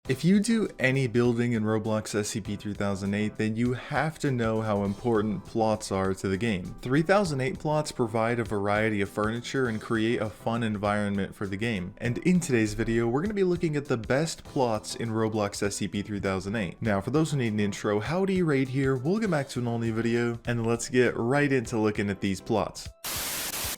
If you do any building in Roblox SCP-3008, then you have to know how important plots are to the game. 3008 plots provide a variety of furniture and create a fun environment for the game. And in today's video, we're going to be looking at the best plots in Roblox SCP-3008. Now, for those who need an intro, howdy, Raid here. Welcome back to an all-new video, and let's get right into looking at these plots.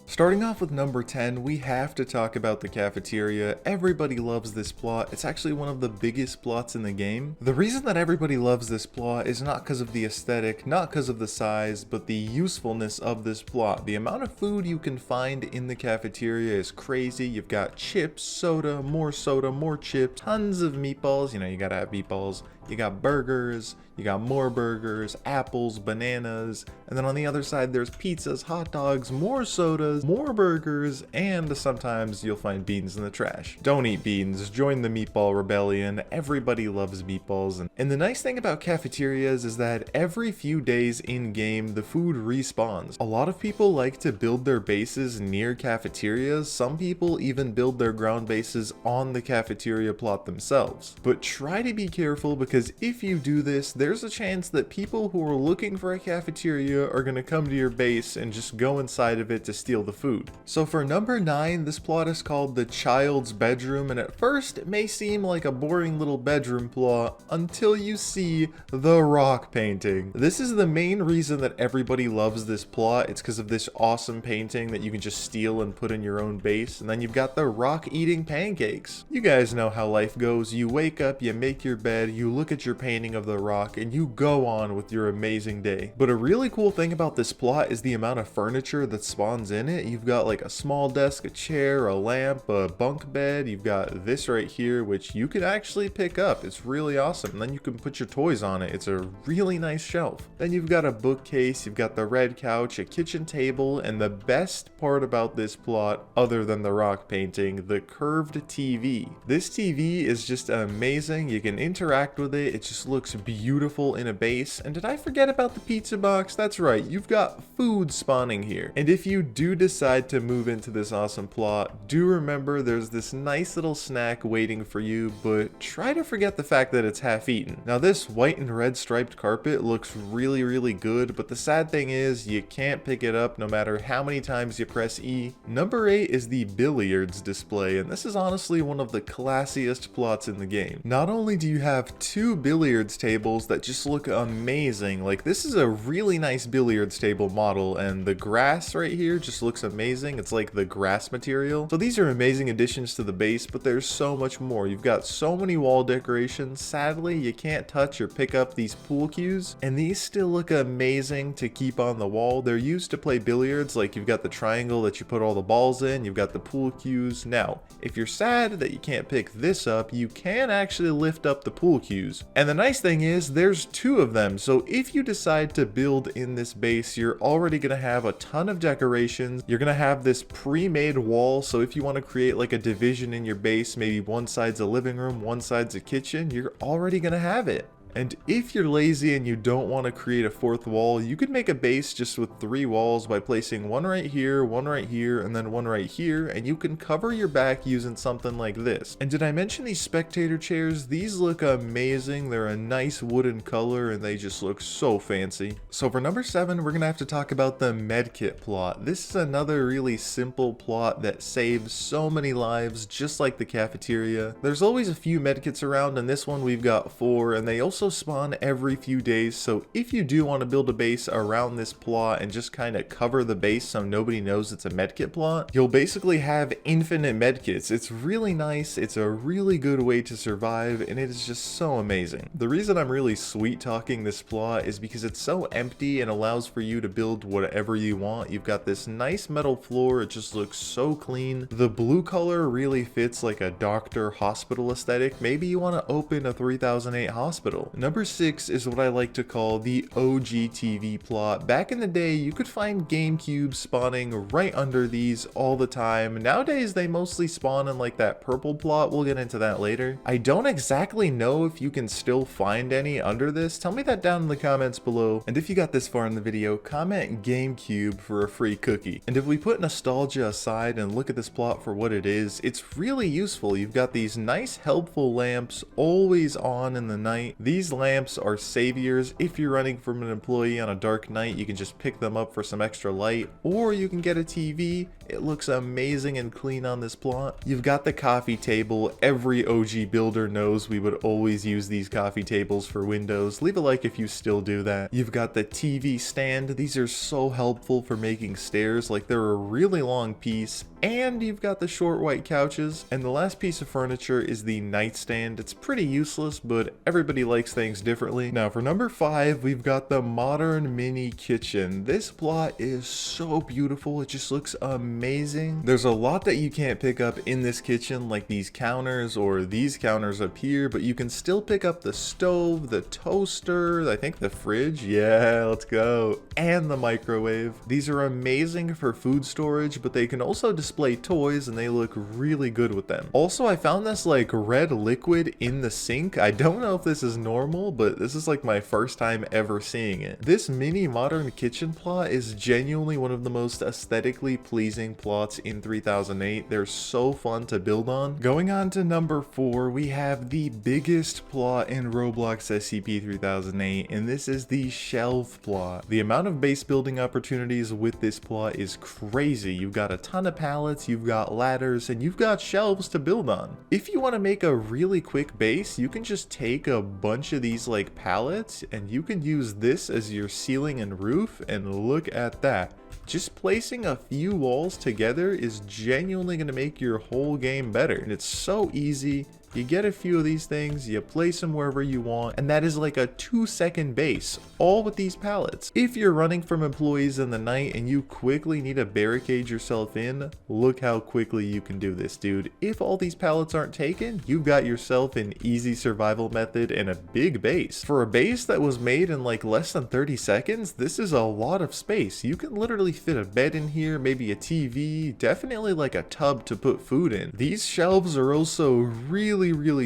Starting off with number 10, we have to talk about the cafeteria. Everybody loves this plot. It's actually one of the biggest plots in the game. The reason that everybody loves this plot is not because of the aesthetic, not because of the size, but the usefulness of this plot. The amount of food you can find in the cafeteria is crazy. You've got chips, soda, more chips, tons of meatballs. You know, you gotta have meatballs. You got burgers, you got more burgers, apples, bananas, and then on the other side there's pizzas, hot dogs, more sodas, more burgers, and sometimes you'll find beans in the trash. Don't eat beans, join the meatball rebellion. Everybody loves meatballs. And the nice thing about cafeterias is that every few days in game the food respawns. A lot of people like to build their bases near cafeterias. Some people even build their ground bases on the cafeteria plot themselves. But try to be careful, because if you do this, there's a chance that people who are looking for a cafeteria are going to come to your base and just go inside of it to steal the food. So for number 9, this plot is called the child's bedroom, and at first it may seem like a boring little bedroom plot until you see the rock painting. This is the main reason that everybody loves this plot. It's because of this awesome painting that you can just steal and put in your own base. And then you've got the rock eating pancakes. You guys know how life goes. You wake up, you make your bed, you look at your painting of the rock, and you go on with your amazing day. But a really cool thing about this plot is the amount of furniture that spawns in it. You've got like a small desk, a chair, a lamp, a bunk bed. You've got this right here, which you can actually pick up. It's really awesome. And then you can put your toys on it. It's a really nice shelf. Then you've got a bookcase, you've got the red couch, a kitchen table, and the best part about this plot, other than the rock painting, the curved TV. This TV is just amazing. You can interact with it. It just looks beautiful in a base. And did I forget about the pizza box? That's right, you've got food spawning here. And if you do decide to move into this awesome plot, do remember there's this nice little snack waiting for you, but try to forget the fact that it's half eaten. Now this white and red striped carpet looks really good, but the sad thing is you can't pick it up no matter how many times you press E. Number 8 is the billiards display, and this is honestly one of the classiest plots in the game. Not only do you have two billiards tables that just look amazing, like this is a really nice billiards table model, and the grass right here just looks amazing. It's like the grass material. So these are amazing additions to the base, but there's so much more. You've got so many wall decorations. Sadly, you can't touch or pick up these pool cues, and these still look amazing to keep on the wall. They're used to play billiards. Like you've got the triangle that you put all the balls in, you've got the pool cues. Now, if you're sad that you can't pick this up, you can actually lift up the pool cues. And the nice thing is there's two of them, so if you decide to build in this base, you're already gonna have a ton of decorations. You're gonna have this pre-made wall, so if you want to create like a division in your base, maybe one side's a living room, one side's a kitchen, you're already gonna have it. And if you're lazy and you don't want to create a fourth wall, you could make a base just with 3 walls by placing one right here, and then one right here, and you can cover your back using something like this. And did I mention these spectator chairs? These look amazing. They're a nice wooden color and they just look so fancy. So for number 7, we're gonna have to talk about the Medkit Plot. This is another really simple plot that saves so many lives, just like the cafeteria. There's always a few medkits around, and this one we've got 4, and they also spawn every few days. So if you do want to build a base around this plot and just kind of cover the base so nobody knows it's a medkit plot, you'll basically have infinite medkits. It's really nice. It's a really good way to survive, and it is just so amazing. The reason I'm really sweet talking this plot is because it's so empty and allows for you to build whatever you want. You've got this nice metal floor. It just looks so clean. The blue color really fits like a doctor hospital aesthetic. Maybe you want to open a 3008 hospital. out. Number 6 is what I like to call the OG TV plot. Back in the day, you could find Gamecube spawning right under these all the time. Nowadays, they mostly spawn in like that purple plot. We'll get into that later. I don't exactly know if you can still find any under this. Tell me that down in the comments below. And if you got this far in the video, comment Gamecube for a free cookie. And if we put nostalgia aside and look at this plot for what it is, it's really useful. You've got these nice helpful lamps always on in the night. These lamps are saviors. If you're running from an employee on a dark night, you can just pick them up for some extra light, or you can get a TV. It looks amazing and clean on this plot. You've got the coffee table. Every OG builder knows we would always use these coffee tables for windows. Leave a like if you still do that. You've got the TV stand. These are so helpful for making stairs. Like, they're a really long piece. And you've got the short white couches. And the last piece of furniture is the nightstand. It's pretty useless, but everybody likes things differently. Now for number 5, we've got the modern mini kitchen. This plot is so beautiful. It just looks amazing. There's a lot that you can't pick up in this kitchen, like these counters or these counters up here, but you can still pick up the stove, the toaster, I think the fridge. Yeah, let's go. And the microwave. These are amazing for food storage, but they can also display toys and they look really good with them. Also, I found this like red liquid in the sink. I don't know if this is normal, but this is like my first time ever seeing it. This mini modern kitchen plot is genuinely one of the most aesthetically pleasing plots in 3008. They're so fun to build on. Going on to number 4, we have the biggest plot in Roblox SCP 3008, and this is the shelf plot. The amount of base building opportunities with this plot is crazy. You've got a ton of pallets, you've got ladders, and you've got shelves to build on. If you want to make a really quick base, you can just take a bunch of these like pallets and you can use this as your ceiling and roof, and look at that. Just placing a few walls together is genuinely going to make your whole game better, and it's so easy. You get a few of these things, you place them wherever you want, and that is like a 2-second base, all with these pallets. If you're running from employees in the night and you quickly need to barricade yourself in, look how quickly you can do this, dude. If all these pallets aren't taken, you've got yourself an easy survival method and a big base. For a base that was made in like less than 30 seconds, this is a lot of space. You can literally fit a bed in here, maybe a TV, definitely like a tub to put food in. These shelves are also really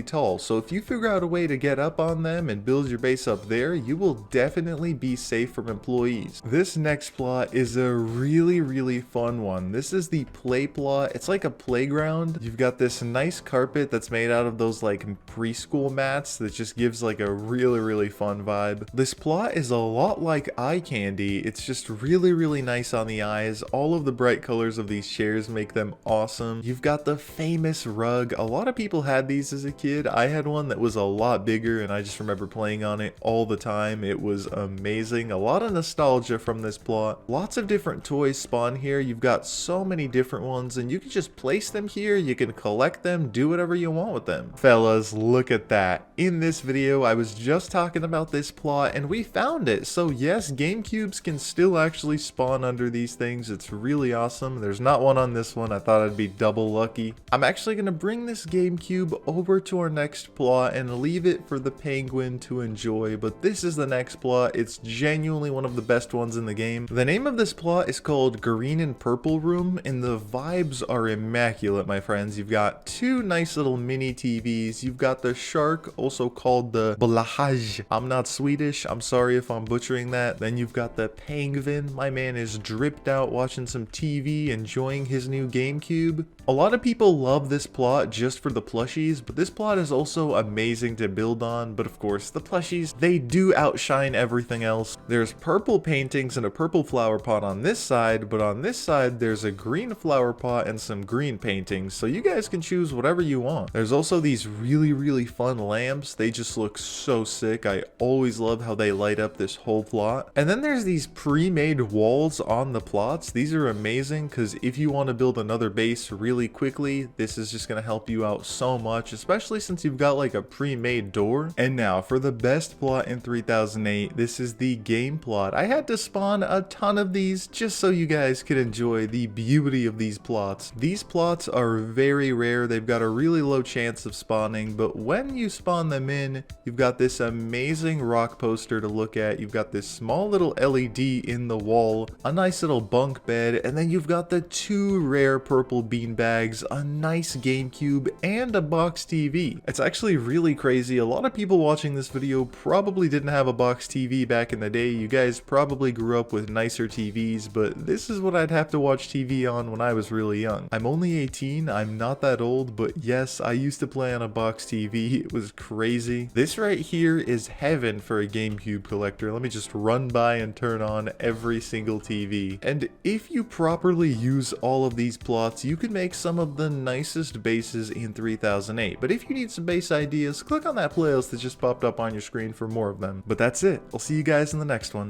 tall, so if you figure out a way to get up on them and build your base up there, you will definitely be safe from employees. This next plot is a really fun one. This is the play plot. It's like a playground. You've got this nice carpet that's made out of those like preschool mats that just gives like a really fun vibe. This plot is a lot like eye candy. It's just really nice on the eyes. All of the bright colors of these chairs make them awesome. You've got the famous rug. A lot of people had these as a kid. I had one that was a lot bigger and I just remember playing on it all the time. It was amazing. A lot of nostalgia from this plot. Lots of different toys spawn here. You've got so many different ones and you can just place them here. You can collect them, do whatever you want with them. Fellas, look at that. In this video, I was just talking about this plot and we found it. So yes, Gamecubes can still actually spawn under these things. It's really awesome. There's not one on this one. I thought I'd be double lucky. I'm actually going to bring this Gamecube over to our next plot and leave it for the penguin to enjoy, but this is the next plot. It's genuinely one of the best ones in the game. The name of this plot is called Green and Purple Room, and the vibes are immaculate, my friends. You've got 2 nice little mini TVs. You've got the shark, also called the Blahaj. I'm not Swedish. I'm sorry if I'm butchering that. Then you've got the penguin. My man is dripped out watching some TV, enjoying his new Gamecube. A lot of people love this plot just for the plushies, but this plot is also amazing to build on. But of course, the plushies, they do outshine everything else. There's purple paintings and a purple flower pot on this side, but on this side, there's a green flower pot and some green paintings, so you guys can choose whatever you want. There's also these really fun lamps. They just look so sick. I always love how they light up this whole plot. And then there's these pre-made walls on the plots. These are amazing because if you want to build another base really really quickly, this is just going to help you out so much, especially since you've got like a pre-made door. And now for the best plot in 3008, this is the game plot. I had to spawn a ton of these just so you guys could enjoy the beauty of these plots. These plots are very rare. They've got a really low chance of spawning, but when you spawn them in, you've got this amazing rock poster to look at. You've got this small little LED in the wall, a nice little bunk bed, and then you've got the 2 rare purple bean bags, a nice Gamecube, and a box TV. It's actually really crazy. A lot of people watching this video probably didn't have a box TV back in the day. You guys probably grew up with nicer TVs, but this is what I'd have to watch TV on when I was really young. I'm only 18, I'm not that old, but yes, I used to play on a box TV. It was crazy. This right here is heaven for a Gamecube collector. Let me just run by and turn on every single TV. And if you properly use all of these plots, you can make some of the nicest bases in 3008. But if you need some base ideas, click on that playlist that just popped up on your screen for more of them. But that's it. I'll see you guys in the next one.